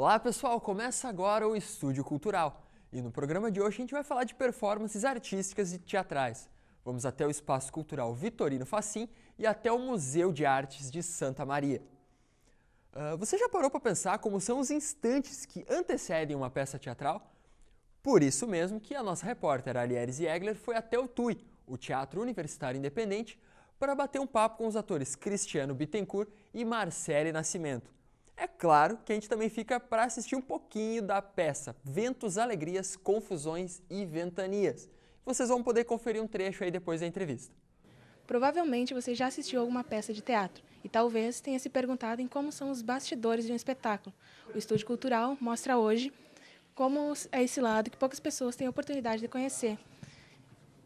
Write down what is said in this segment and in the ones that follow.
Olá pessoal, começa agora o Estúdio Cultural e no programa de hoje a gente vai falar de performances artísticas e teatrais. Vamos até o Espaço Cultural Vitorino Facim e até o Museu de Artes de Santa Maria. Você já parou para pensar como são os instantes que antecedem uma peça teatral? Por isso mesmo que a nossa repórter Aliere Ziegler foi até o TUI, o Teatro Universitário Independente, para bater um papo com os atores Cristiano Bittencourt e Marcele Nascimento. É claro que a gente também fica para assistir um pouquinho da peça Ventos, Alegrias, Confusões e Ventanias. Vocês vão poder conferir um trecho aí depois da entrevista. Provavelmente você já assistiu a alguma peça de teatro e talvez tenha se perguntado em como são os bastidores de um espetáculo. O Estúdio Cultural mostra hoje como é esse lado que poucas pessoas têm a oportunidade de conhecer.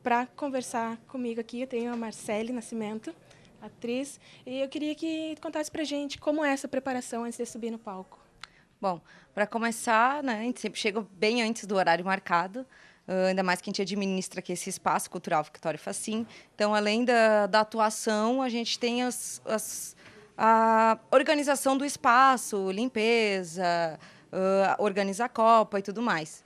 Para conversar comigo aqui, eu tenho a Marcele Nascimento, atriz, e eu queria que contasse pra gente como é essa preparação antes de subir no palco. Bom, para começar, né, a gente sempre chega bem antes do horário marcado, ainda mais que a gente administra aqui esse espaço cultural Victória Facim. Então, além da atuação, a gente tem a organização do espaço, limpeza, organizar a copa e tudo mais.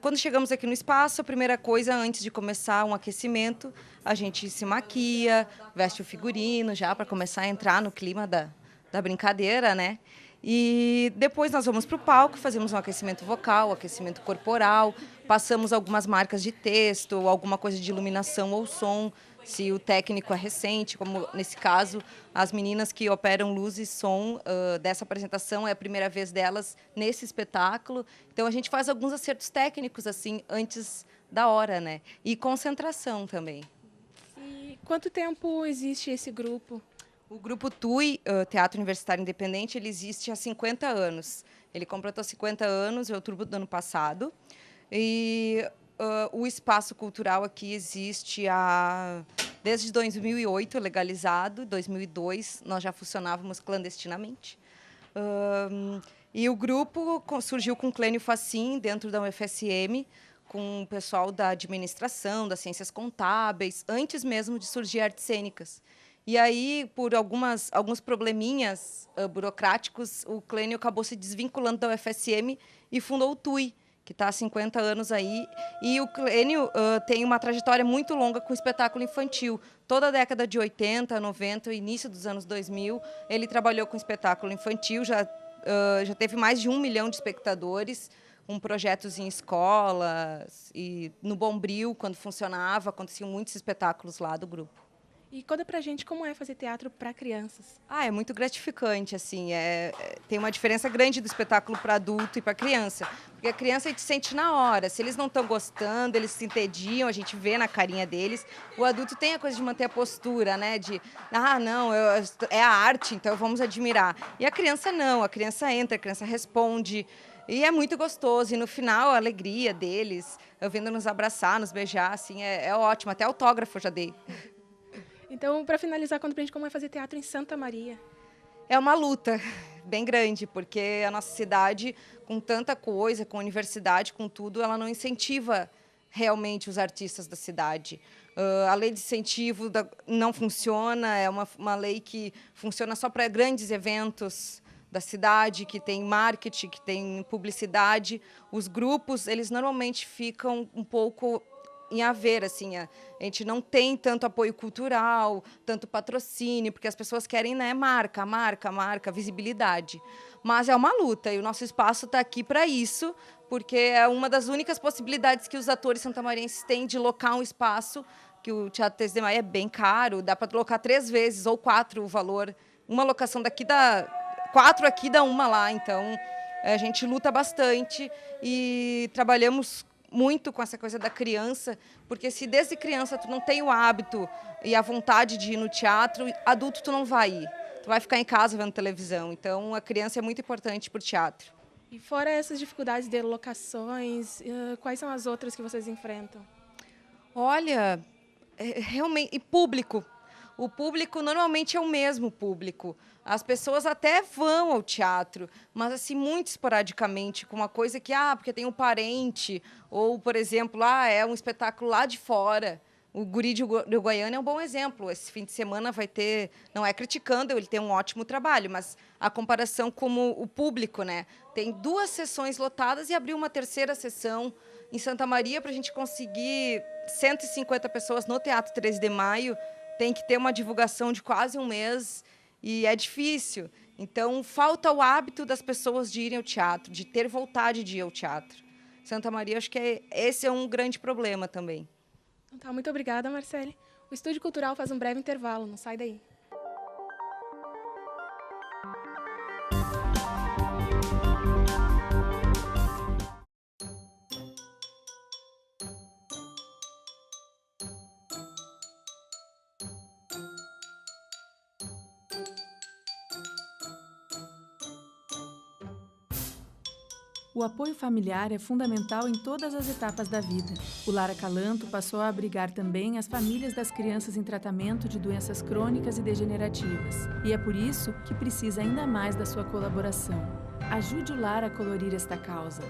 Quando chegamos aqui no espaço, a primeira coisa, antes de começar um aquecimento, a gente se maquia, veste o figurino já para começar a entrar no clima da brincadeira, né? E depois nós vamos para o palco, fazemos um aquecimento vocal, aquecimento corporal, passamos algumas marcas de texto, alguma coisa de iluminação ou som, se o técnico é recente, como nesse caso, as meninas que operam luz e som dessa apresentação, é a primeira vez delas nesse espetáculo. Então, a gente faz alguns acertos técnicos assim antes da hora, né? E concentração também. E quanto tempo existe esse grupo? O grupo TUI, Teatro Universitário Independente, ele existe há 50 anos. Ele completou 50 anos em outubro do ano passado. E o espaço cultural aqui existe desde 2008, legalizado. Em 2002, nós já funcionávamos clandestinamente. E o grupo surgiu com Clênio Facim, dentro da UFSM, com o pessoal da administração, das ciências contábeis, antes mesmo de surgir artes cênicas. E aí, por alguns probleminhas burocráticos, o Clênio acabou se desvinculando da UFSM e fundou o TUI, que está há 50 anos aí. E o Clênio tem uma trajetória muito longa com o espetáculo infantil. Toda a década de 80, 90, início dos anos 2000, ele trabalhou com espetáculo infantil, já teve mais de 1 milhão de espectadores, com projetos em escolas e no Bombril, quando funcionava, aconteciam muitos espetáculos lá do grupo. E conta pra gente como é fazer teatro para crianças. É muito gratificante, assim, tem uma diferença grande do espetáculo para adulto e para criança, porque a criança a gente sente na hora, se eles não estão gostando, eles se entediam, a gente vê na carinha deles. O adulto tem a coisa de manter a postura, né, de, não, é a arte, então vamos admirar. E a criança não, a criança entra, a criança responde, e é muito gostoso, e no final a alegria deles, eu vendo nos abraçar, nos beijar, assim, é ótimo, até autógrafo eu já dei. Então, para finalizar, conta pra gente como é fazer teatro em Santa Maria. É uma luta bem grande, porque a nossa cidade, com tanta coisa, com universidade, com tudo, ela não incentiva realmente os artistas da cidade. A lei de incentivo não funciona, é uma lei que funciona só para grandes eventos da cidade, que tem marketing, que tem publicidade. Os grupos, eles normalmente ficam um pouco em haver, assim, a gente não tem tanto apoio cultural, tanto patrocínio, porque as pessoas querem, né, marca, visibilidade. Mas é uma luta e o nosso espaço está aqui para isso, porque é uma das únicas possibilidades que os atores santamarienses têm de locar um espaço, que o Teatro 3 de Maio é bem caro, dá para locar 3 vezes ou 4 o valor. Uma locação daqui dá 4 aqui, dá 1 lá. Então, a gente luta bastante e trabalhamos muito com essa coisa da criança, porque se desde criança tu não tem o hábito e a vontade de ir no teatro, adulto tu não vai ir. Tu vai ficar em casa vendo televisão. Então, a criança é muito importante para o teatro. E fora essas dificuldades de locações, quais são as outras que vocês enfrentam? Olha, realmente, e público. O público normalmente é o mesmo público. As pessoas até vão ao teatro, mas assim muito esporadicamente, com uma coisa que, porque tem um parente, ou, por exemplo, é um espetáculo lá de fora. O Guri de Uruguaiana é um bom exemplo. Esse fim de semana vai ter, não é criticando, ele tem um ótimo trabalho, mas a comparação como o público, né? Tem 2 sessões lotadas e abriu uma 3ª sessão em Santa Maria para a gente conseguir 150 pessoas no Teatro 13 de Maio. Tem que ter uma divulgação de quase um mês e é difícil. Então, falta o hábito das pessoas de irem ao teatro, de ter vontade de ir ao teatro. Santa Maria, acho que esse é um grande problema também. Então tá, muito obrigada, Marcele. O Estúdio Cultural faz um breve intervalo, não sai daí. O apoio familiar é fundamental em todas as etapas da vida. O Lar Acalanto passou a abrigar também as famílias das crianças em tratamento de doenças crônicas e degenerativas. E é por isso que precisa ainda mais da sua colaboração. Ajude o Lar a colorir esta causa.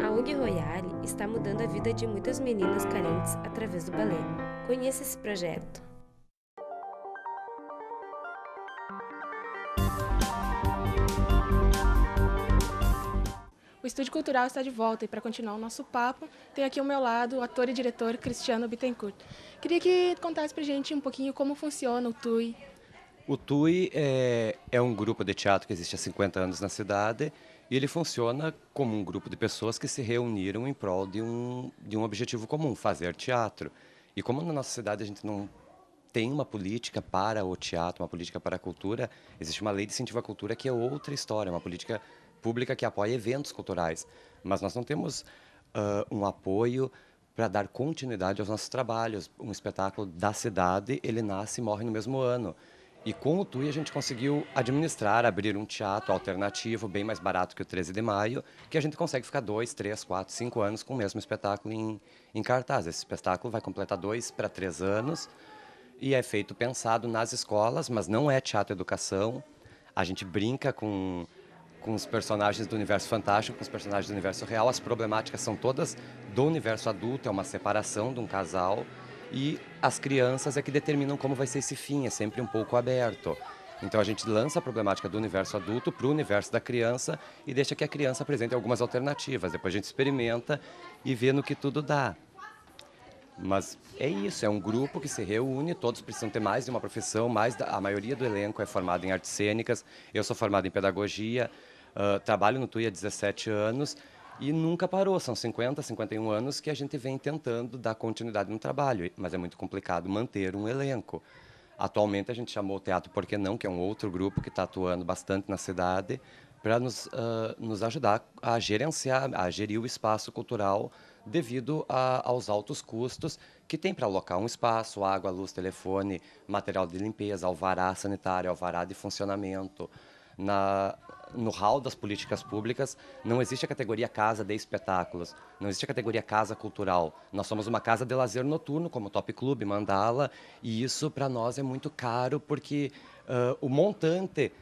A ONG Royale está mudando a vida de muitas meninas carentes através do balé. Conheça esse projeto. O Estúdio Cultural está de volta e para continuar o nosso papo, tem aqui ao meu lado o ator e diretor Cristiano Bittencourt. Queria que contasse para a gente um pouquinho como funciona o TUI. O TUI é um grupo de teatro que existe há 50 anos na cidade e ele funciona como um grupo de pessoas que se reuniram em prol de um objetivo comum, fazer teatro. E como na nossa cidade a gente não tem uma política para o teatro, uma política para a cultura, existe uma lei de incentivo à cultura que é outra história, uma política pública que apoia eventos culturais. Mas nós não temos um apoio para dar continuidade aos nossos trabalhos. Um espetáculo da cidade, ele nasce e morre no mesmo ano. E com o TUI a gente conseguiu administrar, abrir um teatro alternativo, bem mais barato que o 13 de Maio, que a gente consegue ficar 2, 3, 4, 5 anos com o mesmo espetáculo em cartaz. Esse espetáculo vai completar 2 para 3 anos e é feito pensado nas escolas, mas não é teatro-educação. A gente brinca com os personagens do universo fantástico, com os personagens do universo real. As problemáticas são todas do universo adulto, é uma separação de um casal. E as crianças é que determinam como vai ser esse fim, é sempre um pouco aberto. Então a gente lança a problemática do universo adulto para o universo da criança e deixa que a criança apresente algumas alternativas. Depois a gente experimenta e vê no que tudo dá. Mas é isso, é um grupo que se reúne, todos precisam ter mais de uma profissão, a maioria do elenco é formado em artes cênicas, eu sou formado em pedagogia, trabalho no TUI há 17 anos, e nunca parou, são 50, 51 anos que a gente vem tentando dar continuidade no trabalho, mas é muito complicado manter um elenco. Atualmente a gente chamou o Teatro Por Que Não, que é um outro grupo que está atuando bastante na cidade, para nos ajudar a gerenciar, a gerir o espaço cultural devido aos altos custos que tem para alocar um espaço, água, luz, telefone, material de limpeza, alvará sanitário, alvará de funcionamento. No hall das políticas públicas, não existe a categoria casa de espetáculos, não existe a categoria casa cultural. Nós somos uma casa de lazer noturno, como Top Club, Mandala, e isso para nós é muito caro, porque o montante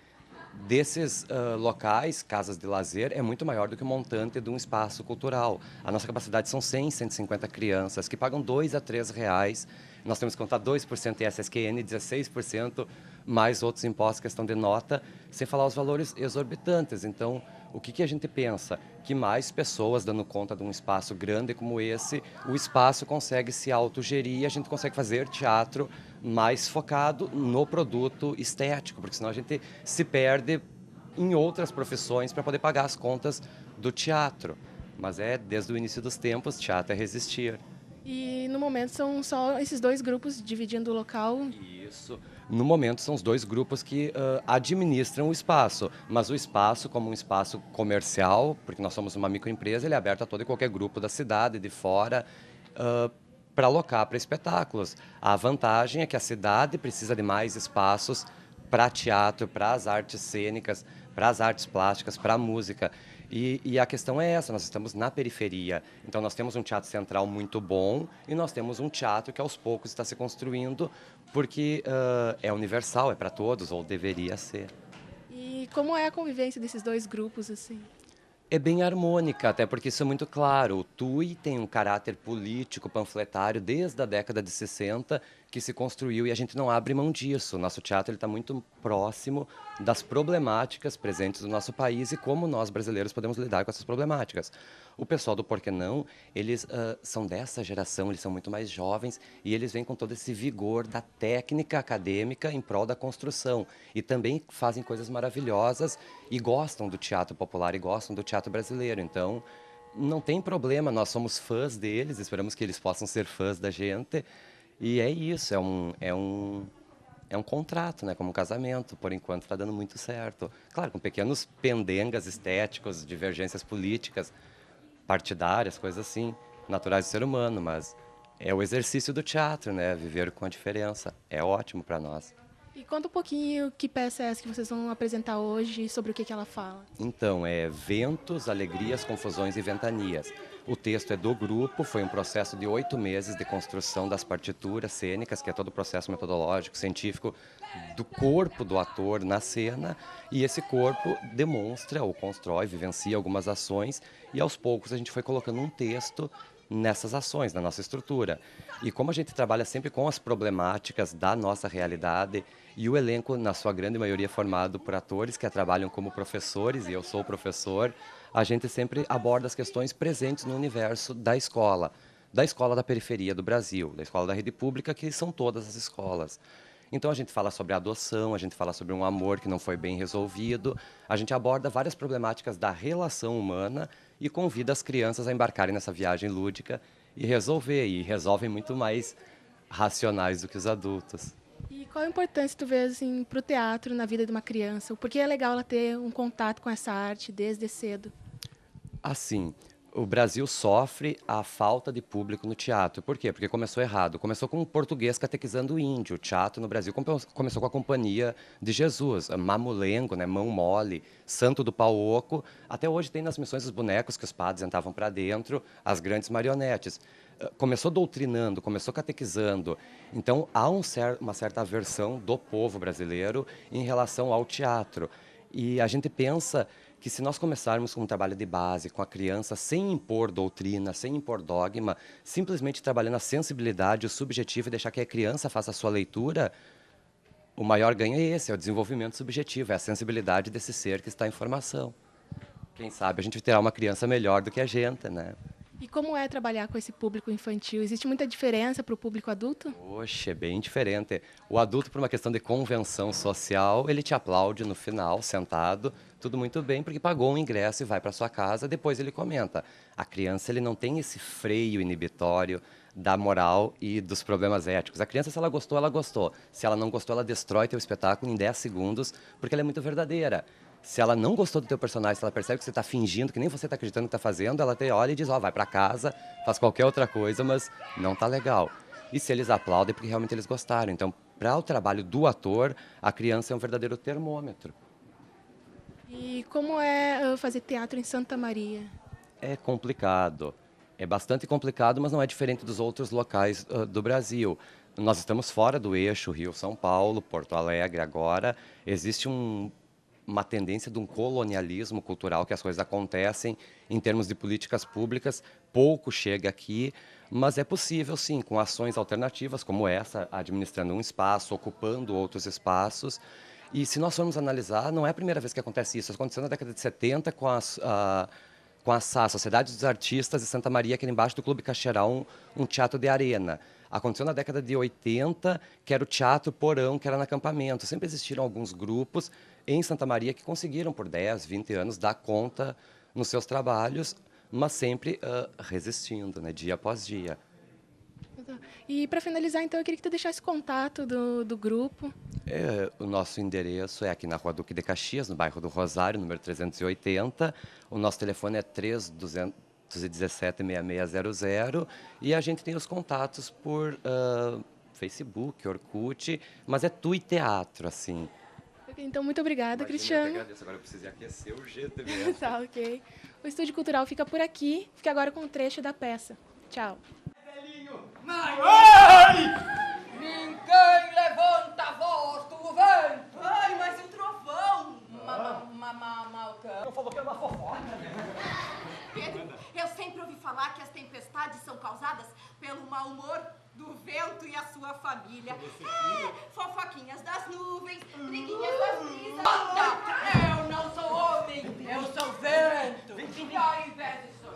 desses locais, casas de lazer, é muito maior do que o montante de um espaço cultural. A nossa capacidade são 100, 150 crianças, que pagam R$ 2 a R$ 3. Nós temos que contar 2% em SSQN, 16% mais outros impostos, questão de nota, sem falar os valores exorbitantes. Então, o que a gente pensa? Que mais pessoas dando conta de um espaço grande como esse, o espaço consegue se autogerir e a gente consegue fazer teatro mais focado no produto estético, porque senão a gente se perde em outras profissões para poder pagar as contas do teatro. Mas desde o início dos tempos, teatro é resistir. E no momento são só esses 2 grupos dividindo o local. Isso. No momento são os 2 grupos que administram o espaço, mas o espaço como um espaço comercial, porque nós somos uma microempresa, ele é aberto a todo e qualquer grupo da cidade, de fora, para alocar para espetáculos. A vantagem é que a cidade precisa de mais espaços para teatro, para as artes cênicas, para as artes plásticas, para a música. E a questão é essa, nós estamos na periferia, então nós temos um teatro central muito bom e nós temos um teatro que aos poucos está se construindo, porque é universal, é para todos, ou deveria ser. E como é a convivência desses dois grupos, assim? É bem harmônica, até porque isso é muito claro. O TUI tem um caráter político, panfletário, desde a década de 60, que se construiu e a gente não abre mão disso. O nosso teatro está muito próximo das problemáticas presentes no nosso país e como nós, brasileiros, podemos lidar com essas problemáticas. O pessoal do Por Que Não, eles são dessa geração, eles são muito mais jovens e eles vêm com todo esse vigor da técnica acadêmica em prol da construção. E também fazem coisas maravilhosas e gostam do teatro popular e gostam do teatro brasileiro. Então, não tem problema, nós somos fãs deles, esperamos que eles possam ser fãs da gente. E é isso, é um contrato, né, como um casamento. Por enquanto está dando muito certo. Claro, com pequenos pendengas estéticos, divergências políticas, partidárias, coisas assim, naturais do ser humano, mas é o exercício do teatro, né, viver com a diferença. É ótimo para nós. E conta um pouquinho que peça é essa que vocês vão apresentar hoje, sobre o que ela fala. Então, é Ventos, Alegrias, Confusões e Ventanias. O texto é do grupo, foi um processo de 8 meses de construção das partituras cênicas, que é todo o processo metodológico, científico, do corpo do ator na cena, e esse corpo demonstra ou constrói, vivencia algumas ações, e aos poucos a gente foi colocando um texto nessas ações, na nossa estrutura. E como a gente trabalha sempre com as problemáticas da nossa realidade, e o elenco, na sua grande maioria, é formado por atores que trabalham como professores, e eu sou professor, a gente sempre aborda as questões presentes no universo da escola da periferia do Brasil, da escola da rede pública, que são todas as escolas. Então a gente fala sobre a adoção, a gente fala sobre um amor que não foi bem resolvido, a gente aborda várias problemáticas da relação humana e convida as crianças a embarcarem nessa viagem lúdica e resolvem muito mais racionais do que os adultos. E qual a importância, tu vê, assim, para o teatro na vida de uma criança? Por que é legal ela ter um contato com essa arte desde cedo? Assim, o Brasil sofre a falta de público no teatro. Por quê? Porque começou errado. Começou com o português catequizando o índio. O teatro no Brasil começou com a Companhia de Jesus, Mamulengo, né, Mão Mole, Santo do Pau Oco. Até hoje tem nas missões os bonecos que os padres entravam para dentro, as grandes marionetes. Começou doutrinando, começou catequizando. Então, há uma certa aversão do povo brasileiro em relação ao teatro. E a gente pensa que se nós começarmos com um trabalho de base, com a criança, sem impor doutrina, sem impor dogma, simplesmente trabalhando a sensibilidade, o subjetivo e deixar que a criança faça a sua leitura, o maior ganho é esse, é o desenvolvimento subjetivo, é a sensibilidade desse ser que está em formação. Quem sabe a gente terá uma criança melhor do que a gente, né? E como é trabalhar com esse público infantil? Existe muita diferença para o público adulto? Poxa, é bem diferente. O adulto, por uma questão de convenção social, ele te aplaude no final, sentado, tudo muito bem, porque pagou um ingresso e vai para sua casa, depois ele comenta. A criança, ele não tem esse freio inibitório da moral e dos problemas éticos. A criança, se ela gostou, ela gostou. Se ela não gostou, ela destrói teu espetáculo em 10 segundos, porque ela é muito verdadeira. Se ela não gostou do teu personagem, se ela percebe que você está fingindo, que nem você está acreditando que está fazendo, ela te olha e diz, vai para casa, faz qualquer outra coisa, mas não tá legal. E se eles aplaudem, é porque realmente eles gostaram. Então, para o trabalho do ator, a criança é um verdadeiro termômetro. E como é fazer teatro em Santa Maria? É complicado. É bastante complicado, mas não é diferente dos outros locais do Brasil. Nós estamos fora do eixo Rio-São Paulo, Porto Alegre agora. Existe uma tendência de um colonialismo cultural, que as coisas acontecem em termos de políticas públicas, pouco chega aqui, mas é possível sim, com ações alternativas como essa, administrando um espaço, ocupando outros espaços. E se nós formos analisar, não é a primeira vez que acontece isso. Aconteceu na década de 70 com a SAS, Sociedade dos Artistas de Santa Maria, que era embaixo do Clube Caxeral, um teatro de arena. Aconteceu na década de 80, que era o Teatro Porão, que era no acampamento. Sempre existiram alguns grupos em Santa Maria que conseguiram, por 10, 20 anos, dar conta nos seus trabalhos, mas sempre resistindo, né, dia após dia. E para finalizar, então, eu queria que tu deixasse contato do grupo. O nosso endereço é aqui na Rua Duque de Caxias, no bairro do Rosário, número 380. O nosso telefone é 3217-6600 e a gente tem os contatos por Facebook, Orkut, mas é TUI Teatro, assim. Então, muito obrigada, Cristiano. Eu que agradeço. Agora eu preciso aquecer o jeito mesmo. Tá, ok. O Estúdio Cultural fica por aqui. Fica agora com um trecho da peça. Tchau. Ninguém levanta a voz do vento. Ai, mas e o trovão? Ela falou que era uma fofoca, né? Pedro, eu sempre ouvi falar que as tempestades são causadas pelo mau humor do vento e a sua família. Fofoquinhas das nuvens, briguinhas das brisas. Eu não sou homem, eu sou vento. E ao invés de sou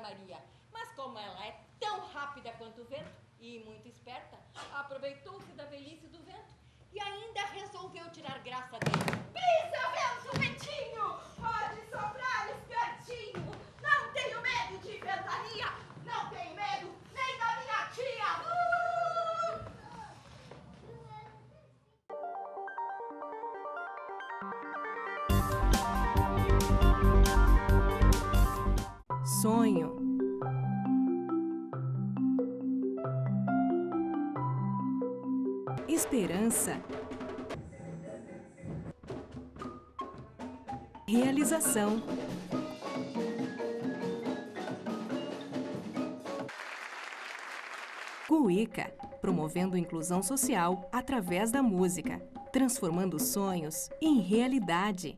Maria. Mas como ela é tão rápida quanto o vento e muito esperta, aproveitou-se da velhice do vento e ainda resolveu tirar graça dele. Brisa, vento, ventinho, pode soprar espertinho. Não tenho medo de ventania, não tenho medo nem da minha tia. Sonho. Esperança. Realização. Cuíca, promovendo inclusão social através da música, transformando sonhos em realidade.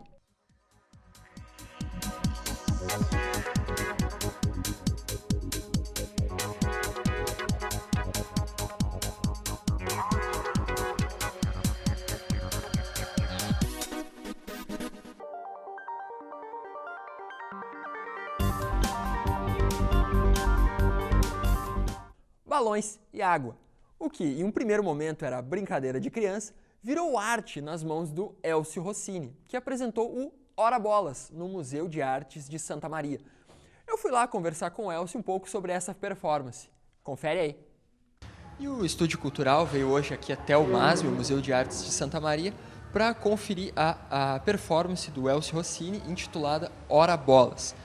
Balões e água. O que, em um primeiro momento, era brincadeira de criança, virou arte nas mãos do Elcio Rossini, que apresentou o Ora Bolas no Museu de Artes de Santa Maria. Eu fui lá conversar com o Elcio um pouco sobre essa performance. Confere aí. E o Estúdio Cultural veio hoje aqui até o MASB, o Museu de Artes de Santa Maria, para conferir a performance do Elcio Rossini intitulada Ora Bolas.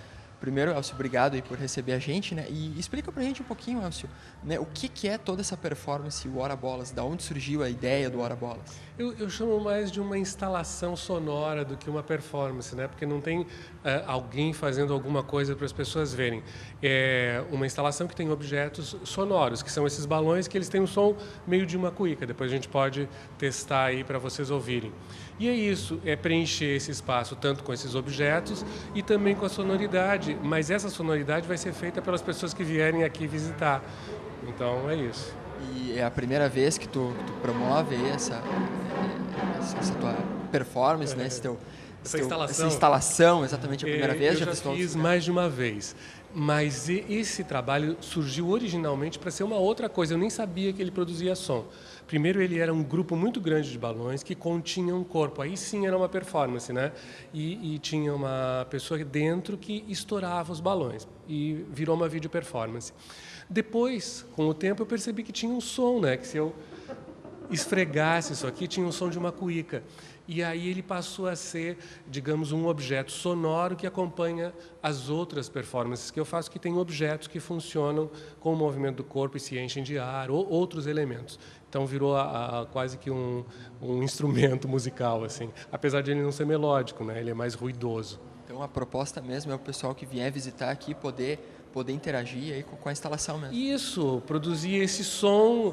Primeiro, Elcio, obrigado aí por receber a gente, né? E explica pra gente um pouquinho, Elcio, né? O que é toda essa performance, o Ora Bolas? Da onde surgiu a ideia do Ora Bolas? Eu chamo mais de uma instalação sonora do que uma performance, né? Porque não tem alguém fazendo alguma coisa para as pessoas verem. É uma instalação que tem objetos sonoros, que são esses balões que eles têm um som meio de uma cuíca. Depois a gente pode testar aí para vocês ouvirem. E é isso, é preencher esse espaço tanto com esses objetos e também com a sonoridade, mas essa sonoridade vai ser feita pelas pessoas que vierem aqui visitar. Então é isso. E é a primeira vez que tu promove aí essa tua performance, né? Essa instalação, exatamente a primeira vez? Eu já fiz mais de uma vez, mas esse trabalho surgiu originalmente para ser uma outra coisa. Eu nem sabia que ele produzia som. Primeiro, ele era um grupo muito grande de balões que continham um corpo. Aí sim era uma performance, né? E tinha uma pessoa dentro que estourava os balões e virou uma vídeo performance. Depois, com o tempo, eu percebi que tinha um som, né? Que se eu esfregasse isso aqui, tinha o som de uma cuíca. E aí ele passou a ser, digamos, um objeto sonoro que acompanha as outras performances que eu faço, que tem objetos que funcionam com o movimento do corpo e se enchem de ar, ou outros elementos. Então virou quase que um instrumento musical, assim. Apesar de ele não ser melódico, né? Ele é mais ruidoso. Então a proposta mesmo é o pessoal que vier visitar aqui poder interagir aí com a instalação mesmo. Isso, produzir esse som,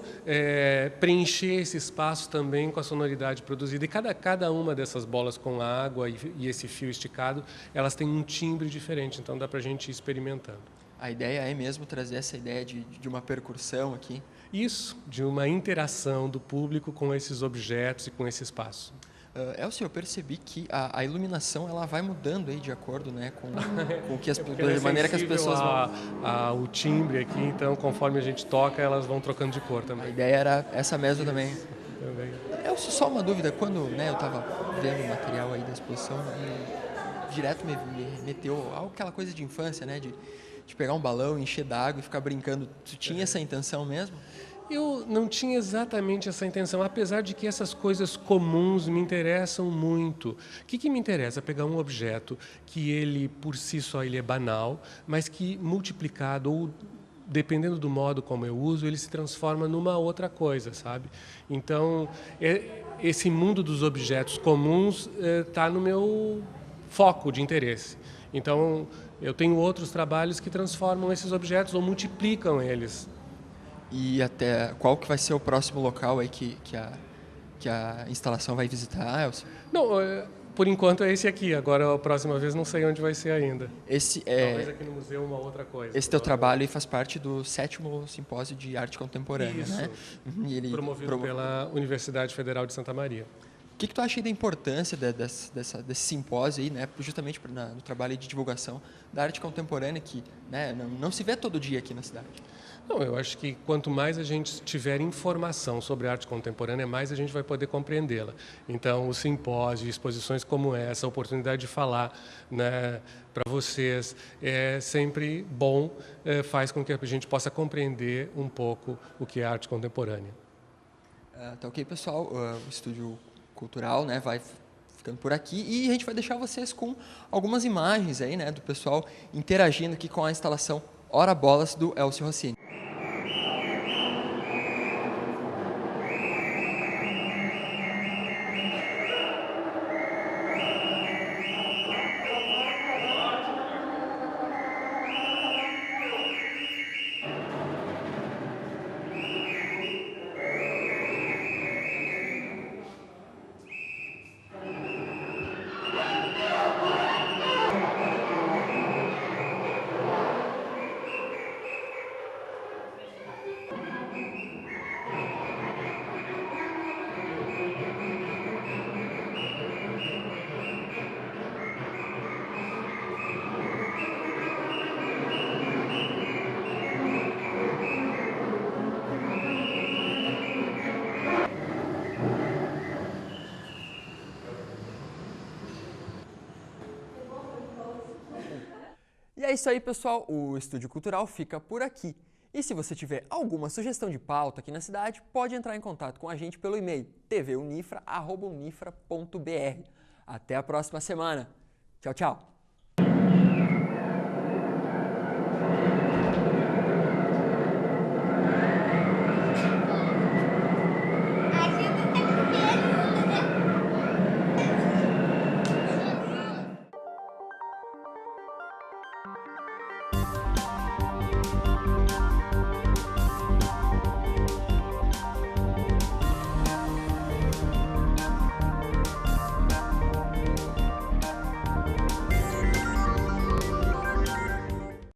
preencher esse espaço também com a sonoridade produzida. E cada uma dessas bolas com água e esse fio esticado, elas têm um timbre diferente, então dá para a gente ir experimentando. A ideia é mesmo trazer essa ideia de uma percussão aqui? Isso, de uma interação do público com esses objetos e com esse espaço. Elcio, eu percebi que a iluminação ela vai mudando aí de acordo, né, com o que de maneira que as pessoas vão. O timbre aqui, então, conforme a gente toca, elas vão trocando de cor também. A ideia era essa mesmo também. Elcio, só uma dúvida, quando eu estava vendo o material aí da exposição, direto me meteu aquela coisa de infância, né, de pegar um balão, encher d'água e ficar brincando. Tu tinha essa intenção mesmo? Eu não tinha exatamente essa intenção, apesar de que essas coisas comuns me interessam muito. O que me interessa? Pegar um objeto que ele, por si só, ele é banal, mas que multiplicado ou dependendo do modo como eu uso, ele se transforma numa outra coisa, sabe? Então, esse mundo dos objetos comuns está no meu foco de interesse. Então, eu tenho outros trabalhos que transformam esses objetos ou multiplicam eles. E até qual que vai ser o próximo local aí que a instalação vai visitar, Elcio? Não, por enquanto é esse aqui. Agora, a próxima vez, não sei onde vai ser ainda. Talvez aqui no museu uma outra coisa. Esse teu trabalho aí faz parte do 7º Simpósio de Arte Contemporânea, Isso. né? Promovido pela Universidade Federal de Santa Maria. O que tu acha aí da importância desse simpósio aí, né, justamente no trabalho de divulgação da arte contemporânea que, né, não se vê todo dia aqui na cidade? Não, eu acho que quanto mais a gente tiver informação sobre a arte contemporânea, mais a gente vai poder compreendê-la. Então, o simpósio, exposições como essa, a oportunidade de falar, né, para vocês, é sempre bom, faz com que a gente possa compreender um pouco o que é a arte contemporânea. Tá ok, pessoal. O Estúdio Cultural, né, vai ficando por aqui e a gente vai deixar vocês com algumas imagens aí, né, do pessoal interagindo aqui com a instalação Ora Bolas do Elcio Rossini. E é isso aí, pessoal. O Estúdio Cultural fica por aqui. E se você tiver alguma sugestão de pauta aqui na cidade, pode entrar em contato com a gente pelo e-mail tvunifra@unifra.br. Até a próxima semana. Tchau, tchau.